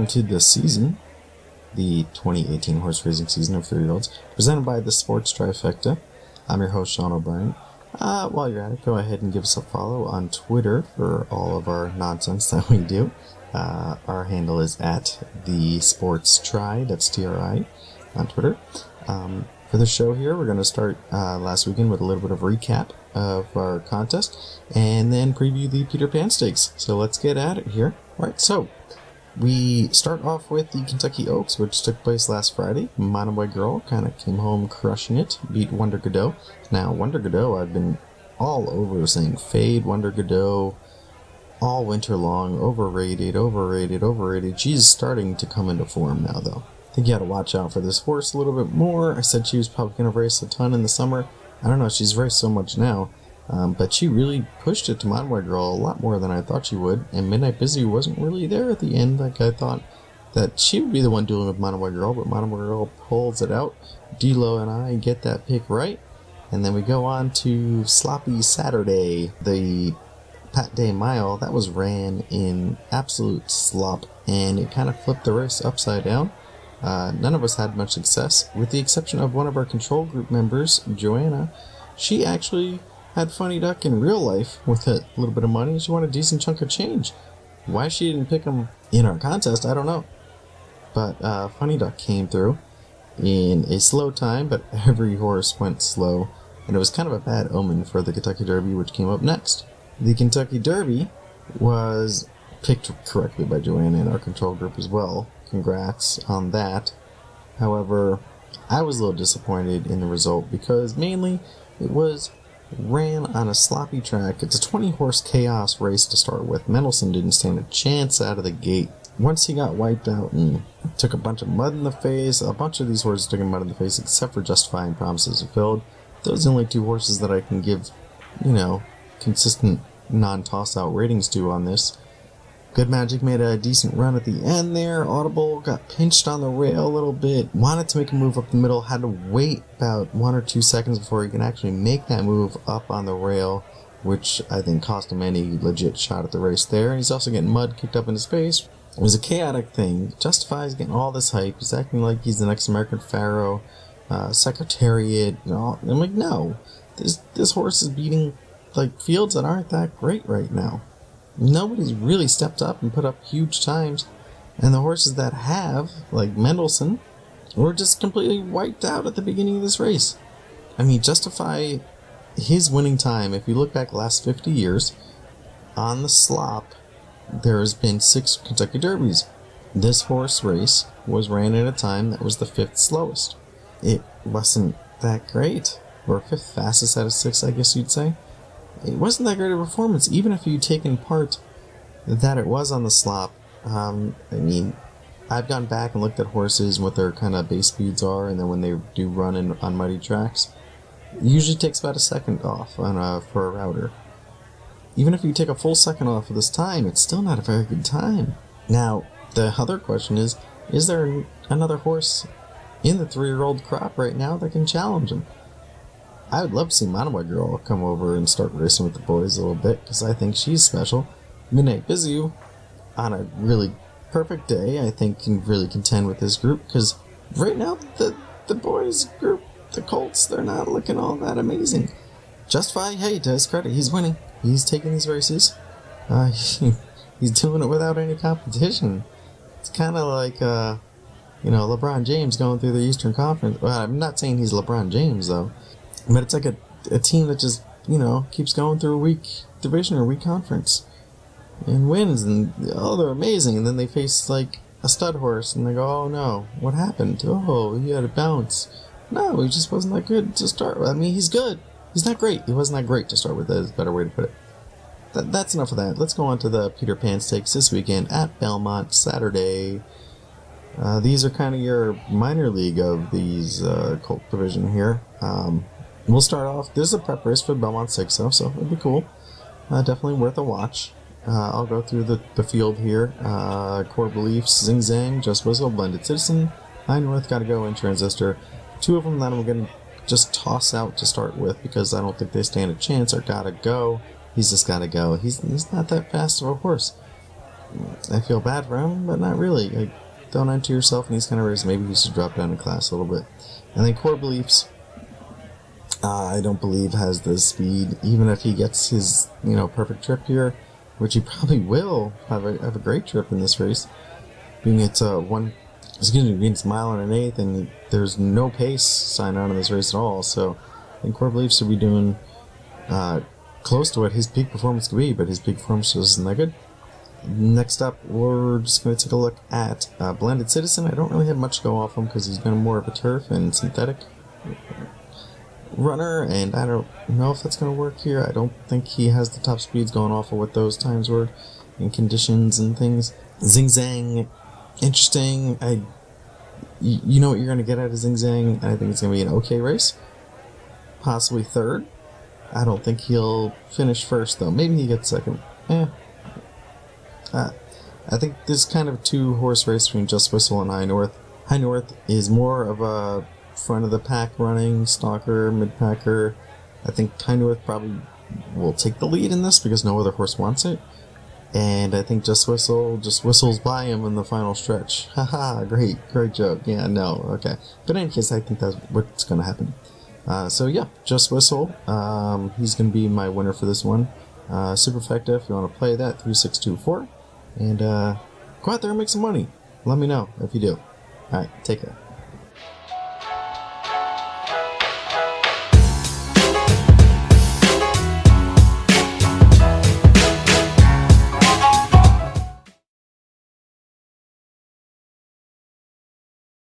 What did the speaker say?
to the season, the 2018 horse racing season of 3-year-olds, presented by the Sports Trifecta. I'm your host, Sean O'Brien. While you're at it, go ahead and give us a follow on Twitter for all of our nonsense that we do. Our handle is at the Sports Tri, that's TRI, on Twitter. For the show here, we're going to start last weekend with a little bit of recap of our contest, and then preview the Peter Pan Stakes. So let's get at it here. Alright, so we start off with the Kentucky Oaks, which took place last Friday. Monoboy Girl kind of came home crushing it, beat Wonder Godot. Now, Wonder Godot, I've been all over saying fade Wonder Godot all winter long. Overrated. She's starting to come into form now, though. I think you got to watch out for this horse a little bit more. I said she was probably going to race a ton in the summer. I don't know, she's raced so much now. But she really pushed it to Monoboy Girl a lot more than I thought she would. And Midnight Busy wasn't really there at the end. Like, I thought that she would be the one dealing with Monoboy Girl, but Monoboy Girl pulls it out. D-Lo and I get that pick right. And then we go on to Sloppy Saturday, the Pat Day Mile. That was ran in absolute slop, and it kind of flipped the race upside down. None of us had much success, with the exception of one of our control group members, Joanna. She actually had Funny Duck in real life with a little bit of money. She won a decent chunk of change. Why she didn't pick him in our contest, I don't know. But Funny Duck came through in a slow time, but every horse went slow, and it was kind of a bad omen for the Kentucky Derby, which came up next. The Kentucky Derby was picked correctly by Joanna in our control group as well. Congrats on that. However, I was a little disappointed in the result because mainly it was ran on a sloppy track. It's a 20-horse chaos race to start with. Mendelssohn didn't stand a chance out of the gate. Once he got wiped out and took a bunch of mud in the face, a bunch of these horses took him mud in the face except for Justifying Promises Fulfilled. Those are the only two horses that I can give, consistent non-toss-out ratings to on this. Good Magic made a decent run at the end there. Audible got pinched on the rail a little bit. Wanted to make a move up the middle. Had to wait about 1 or 2 seconds before he can actually make that move up on the rail, which I think cost him any legit shot at the race there. And he's also getting mud kicked up in his face. It was a chaotic thing. Justify's getting all this hype. He's acting like he's the next American Pharaoh, Secretariat. And all. I'm like, no. This horse is beating fields that aren't that great right now. Nobody's really stepped up and put up huge times, and the horses that have, like Mendelssohn, were just completely wiped out at the beginning of this race. I mean, Justify his winning time, if you look back the last 50 years, on the slop, there's been 6 Kentucky Derbies. This horse race was ran at a time that was the 5th slowest. It wasn't that great, or 5th fastest out of 6, I guess you'd say. It wasn't that great a performance, even if you take in part that it was on the slop. I've gone back and looked at horses and what their kind of base speeds are, and then when they do run on muddy tracks, it usually takes about a second off for a router. Even if you take a full second off of this time, it's still not a very good time. Now, the other question is there another horse in the 3-year-old crop right now that can challenge him? I would love to see Monoboy Girl come over and start racing with the boys a little bit, because I think she's special. Midnight Busy, on a really perfect day, I think can really contend with this group, because right now the boys group, the Colts, they're not looking all that amazing. Justify, hey, to his credit, he's winning. He's taking these races. He's doing it without any competition. It's kind of like, LeBron James going through the Eastern Conference. Well, I'm not saying he's LeBron James, though. But it's like a team that just, keeps going through a weak division or weak conference. And wins, and, they're amazing. And then they face, a stud horse, and they go, oh, no, what happened? Oh, he had a bounce. No, he just wasn't that good to start with. I mean, he's good. He's not great. He wasn't that great to start with, is a better way to put it. That's enough of that. Let's go on to the Peter Pan Stakes this weekend at Belmont, Saturday. These are kind of your minor league of these Colt division here. We'll start off. There's a prep race for Belmont 6, so it'll be cool. Definitely worth a watch. I'll go through the field here. Core Beliefs, Zing Zang, Just Whistle, Blended Citizen, High North, Gotta Go, and Transistor. 2 of them that I'm going to just toss out to start with because I don't think they stand a chance are Gotta Go. He's just gotta go. He's not that fast of a horse. I feel bad for him, but not really. Like, don't enter yourself in these kind of races. Maybe he should drop down in class a little bit. And then Core Beliefs, I don't believe has the speed, even if he gets his, perfect trip here, which he probably will have a great trip in this race, being it's being it's a mile and an eighth, and there's no pace sign on in this race at all. So I think Core Beliefs should be doing close to what his peak performance could be, but his peak performance isn't that good. Next up, we're just going to take a look at Blended Citizen. I don't really have much to go off him because he's been more of a turf and synthetic runner, and I don't know if that's going to work here. I don't think he has the top speeds going off of what those times were in conditions and things. Zing Zang, interesting. You know what you're going to get out of Zing Zang, and I think it's going to be an okay race. Possibly third. I don't think he'll finish first, though. Maybe he gets second. I think this is kind of a two-horse race between Just Whistle and High North. High North is more of a front-of-the-pack running, stalker, mid-packer. I think High North probably will take the lead in this because no other horse wants it. And I think Just whistles by him in the final stretch. Haha, great joke. Yeah, no, okay. But in any case, I think that's what's going to happen. So yeah, Just Whistle. He's going to be my winner for this one. Superfecta, if you want to play that, 3624. And go out there and make some money. Let me know if you do. Alright, take care.